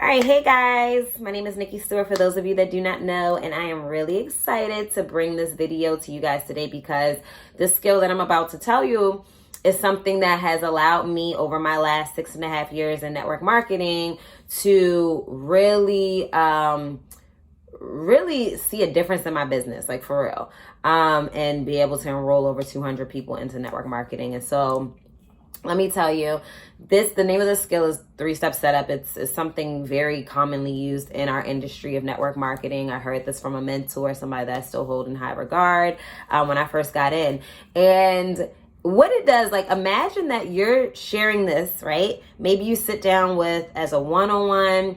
All right, hey guys, my name is Nikki Stewart for those of you that do not know, and I am really excited to bring this video to you guys today because the skill that I'm about to tell you is something that has allowed me over my last 6.5 years in network marketing to really see a difference in my business, like for real, and be able to enroll over 200 people into network marketing. And so let me tell you, the name of the skill is 3-step setup. It's something very commonly used in our industry of network marketing. I heard this from a mentor, somebody that I still hold in high regard, when I first got in. And what it does, like, imagine that you're sharing this, right? Maybe you sit down with as a one-on-one,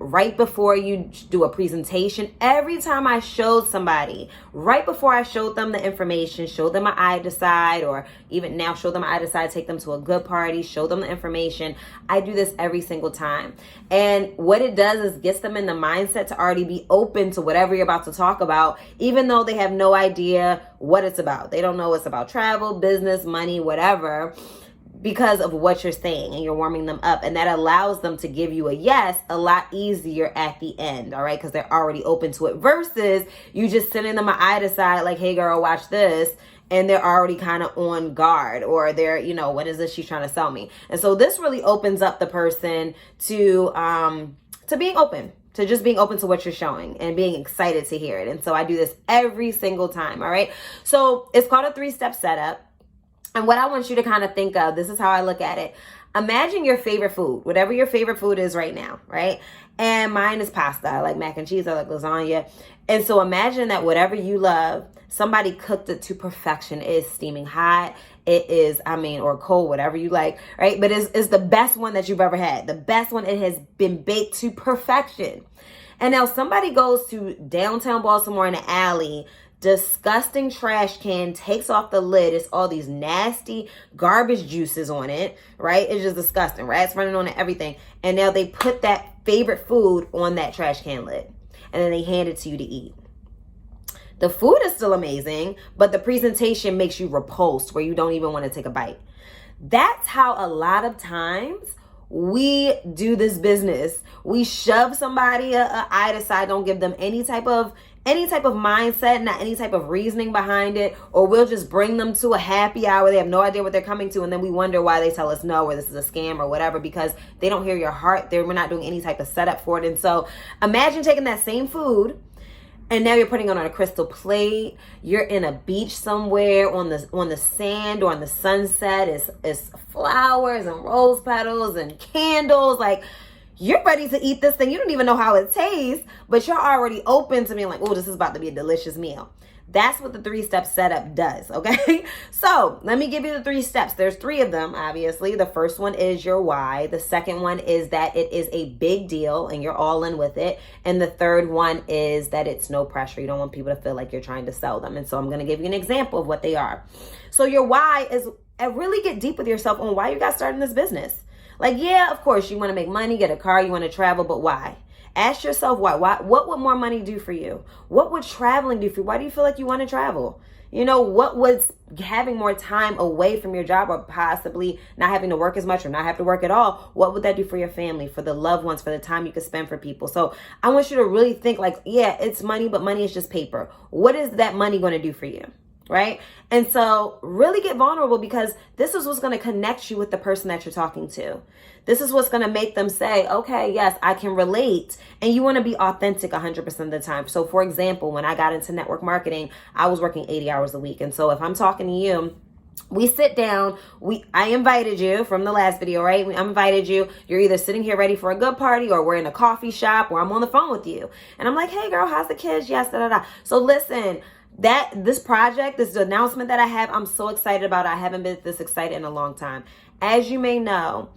right before you do a presentation. Every time I showed somebody, right before I showed them the information, show them an I decide, or even now show them an I decide, take them to a good party, show them the information. I do this every single time. And what it does is gets them in the mindset to already be open to whatever you're about to talk about, even though they have no idea what it's about. They don't know it's about travel, business, money, whatever, because of what you're saying, and you're warming them up. And that allows them to give you a yes a lot easier at the end, all right? Because they're already open to it versus you just sending them an I decide, like, hey girl, watch this, and they're already kind of on guard, or they're, what is this she's trying to sell me? And so this really opens up the person to being open, to just being open to what you're showing and being excited to hear it. And so I do this every single time, all right? So it's called a 3-step setup. And what I want you to kind of think of, this is how I look at it. Imagine your favorite food, whatever your favorite food is right now, right? And mine is pasta. I like mac and cheese. I like lasagna. And so imagine that whatever you love, somebody cooked it to perfection. It is steaming hot. It is, or cold, whatever you like, right? But it's the best one that you've ever had. The best one. It has been baked to perfection. And now somebody goes to downtown Baltimore in the alley, disgusting trash can, takes off the lid. It's all these nasty garbage juices on it, right? It's just disgusting. Rats running on it, everything. And now they put that favorite food on that trash can lid, and then they hand it to you to eat. The food is still amazing, but the presentation makes you repulsed where you don't even want to take a bite. That's how a lot of times we do this business. We shove somebody I decide, don't give them any type of mindset, not any type of reasoning behind it, or we'll just bring them to a happy hour. They have no idea what they're coming to, and then we wonder why they tell us no, or this is a scam or whatever, because they don't hear your heart. We're not doing any type of setup for it. And so imagine taking that same food, and now you're putting it on a crystal plate. You're in a beach somewhere on the sand or on the sunset. It's flowers and rose petals and candles. Like, you're ready to eat this thing. You don't even know how it tastes, but you're already open to being like, oh, this is about to be a delicious meal. That's what the 3-step setup does, okay? So let me give you the 3 steps. There's 3 of them, obviously. The first one is your why. The second one is that it is a big deal and you're all in with it. And the third one is that it's no pressure. You don't want people to feel like you're trying to sell them. And so I'm going to give you an example of what they are. So your why is really get deep with yourself on why you got started in this business. Like, yeah, of course, you want to make money, get a car, you want to travel, but why? Ask yourself why. What would more money do for you? What would traveling do for you? Why do you feel like you want to travel? What was having more time away from your job, or possibly not having to work as much or not have to work at all? What would that do for your family, for the loved ones, for the time you could spend for people? So I want you to really think like, yeah, it's money, but money is just paper. What is that money going to do for you? Right? And so really get vulnerable, because this is what's going to connect you with the person that you're talking to. This is what's going to make them say, okay, yes, I can relate. And you want to be authentic 100% of the time. So for example, when I got into network marketing, I was working 80 hours a week. And so if I'm talking to you, we sit down, I invited you from the last video, right? I invited you. You're either sitting here ready for a good party, or we're in a coffee shop, or I'm on the phone with you. And I'm like, hey girl, how's the kids? Yes, da, da, da. So listen, this project, this announcement that I have, I'm so excited about it. I haven't been this excited in a long time. As you may know,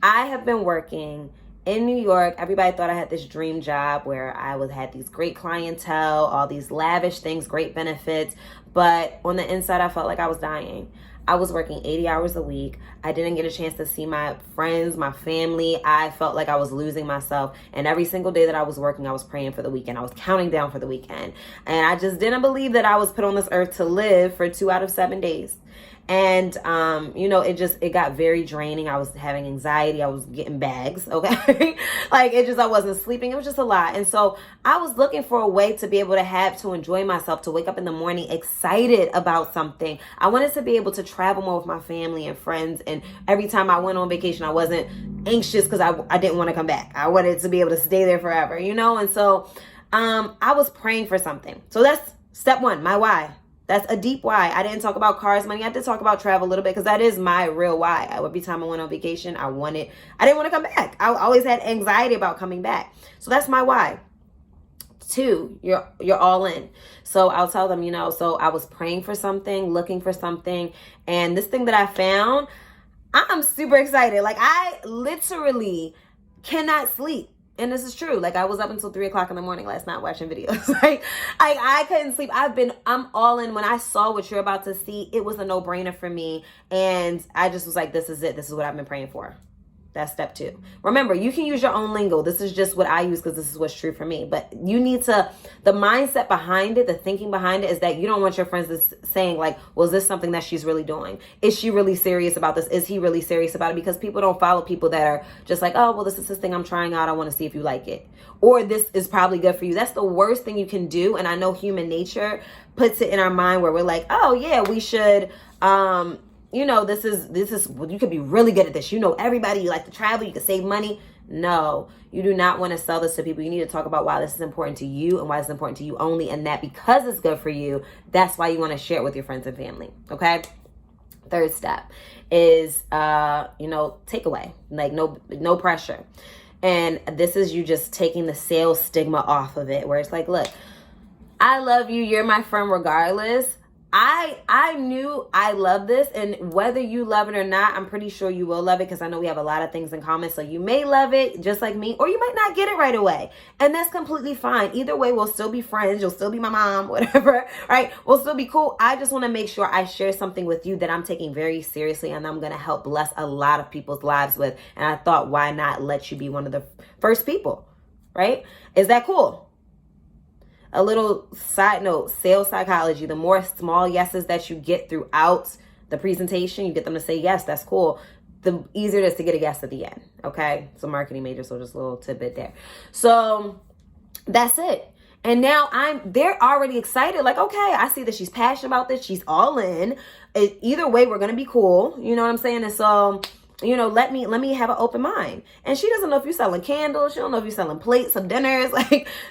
I have been working in New York. Everybody thought I had this dream job where I had these great clientele, all these lavish things, great benefits. But on the inside, I felt like I was dying. I was working 80 hours a week. I didn't get a chance to see my friends, my family. I felt like I was losing myself. And every single day that I was working, I was praying for the weekend. I was counting down for the weekend. And I just didn't believe that I was put on this earth to live for 2 out of 7 days. And, it got very draining. I was having anxiety. I was getting bags. Okay. I wasn't sleeping. It was just a lot. And so I was looking for a way to be able to enjoy myself, to wake up in the morning excited about something. I wanted to be able to travel more with my family and friends. And every time I went on vacation, I wasn't anxious because I didn't want to come back. I wanted to be able to stay there forever, And so I was praying for something. So that's step one, my why. That's a deep why. I didn't talk about cars, money. I did talk about travel a little bit because that is my real why. Every time I went on vacation, I didn't want to come back. I always had anxiety about coming back. So that's my why. 2, you're all in. So I'll tell them, so I was praying for something, looking for something. And this thing that I found, I'm super excited. I literally cannot sleep. And this is true. I was up until 3:00 in the morning last night watching videos. I couldn't sleep. I'm all in. When I saw what you're about to see, it was a no-brainer for me. And I just was like, this is it. This is what I've been praying for. That's step 2. Remember, you can use your own lingo. This is just what I use because this is what's true for me. But you need the mindset behind it, the thinking behind it is that you don't want your friends saying well, is this something that she's really doing? Is she really serious about this? Is he really serious about it? Because people don't follow people that are just oh, well, this is this thing I'm trying out. I want to see if you like it. Or this is probably good for you. That's the worst thing you can do. And I know human nature puts it in our mind where we're oh, yeah, we should, this is, you could be really good at this. Everybody, you like to travel, you can save money. No, you do not want to sell this to people. You need to talk about why this is important to you and why it's important to you only. And that because it's good for you, that's why you want to share it with your friends and family. Okay. 3rd step is, takeaway, no pressure. And this is you just taking the sales stigma off of it, where it's look, I love you. You're my friend regardless. I knew I love this, and whether you love it or not, I'm pretty sure you will love it because I know we have a lot of things in common. So you may love it just like me, or you might not get it right away. And that's completely fine. Either way, we'll still be friends. You'll still be my mom, whatever, right? We'll still be cool. I just want to make sure I share something with you that I'm taking very seriously and I'm going to help bless a lot of people's lives with. And I thought, why not let you be one of the first people, right? Is that cool? A little side note, sales psychology, the more small yeses that you get throughout the presentation, you get them to say yes, that's cool, the easier it is to get a yes at the end. Okay. So marketing major, so just a little tidbit there. So that's it. And now they're already excited. Okay, I see that she's passionate about this. She's all in. Either way, we're going to be cool. You know what I'm saying? And so, let me have an open mind. And she doesn't know if you're selling candles. She don't know if you're selling plates of dinners,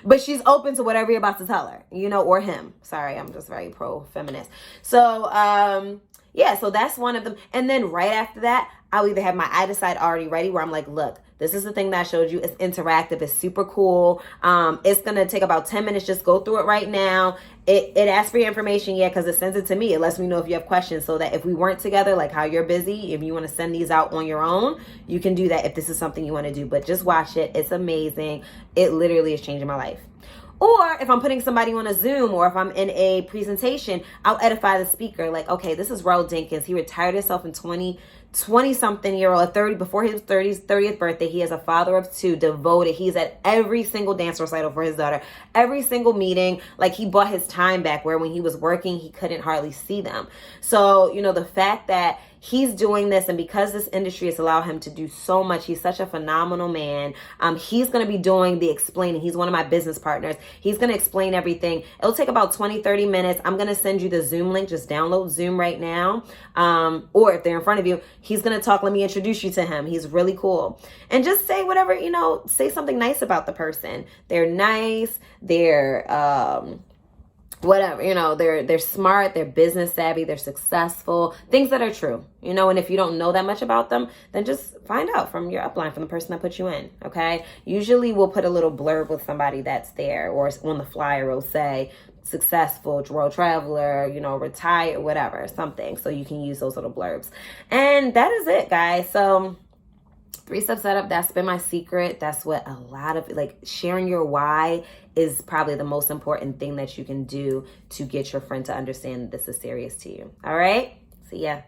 but she's open to whatever you're about to tell her, or him. Sorry, I'm just very pro-feminist. So, so that's one of them. And then right after that, I'll either have my I decide already ready where I'm look, this is the thing that I showed you. It's interactive. It's super cool. It's going to take about 10 minutes. Just go through it right now. It asks for your information, because it sends it to me. It lets me know if you have questions so that if we weren't together, how you're busy, if you want to send these out on your own, you can do that if this is something you want to do. But just watch it. It's amazing. It literally is changing my life. Or if I'm putting somebody on a Zoom or if I'm in a presentation, I'll edify the speaker. Okay, this is Raul Jenkins. He retired himself in 20-something year old, 30, before his 30th birthday. He is a father of 2, devoted. He's at every single dance recital for his daughter, every single meeting. He bought his time back where when he was working, he couldn't hardly see them. So, the fact that he's doing this, and because this industry has allowed him to do so much, he's such a phenomenal man. He's going to be doing the explaining. He's one of my business partners. He's going to explain everything. It'll take about 20-30 minutes. I'm going to send you the Zoom link. Just download Zoom right now. Or if they're in front of you, he's going to talk. Let me introduce you to him. He's really cool. And just say whatever, say something nice about the person. They're nice. They're, whatever, they're smart, they're business savvy, they're successful, things that are true, and if you don't know that much about them, then just find out from your upline, from the person that put you in. Okay. Usually we'll put a little blurb with somebody that's there, or on the flyer will say successful world traveler, retired, whatever, something. So you can use those little blurbs. And that is it, guys. So 3-step setup, that's been my secret. That's what a lot of, sharing your why is probably the most important thing that you can do to get your friend to understand this is serious to you. All right. See ya.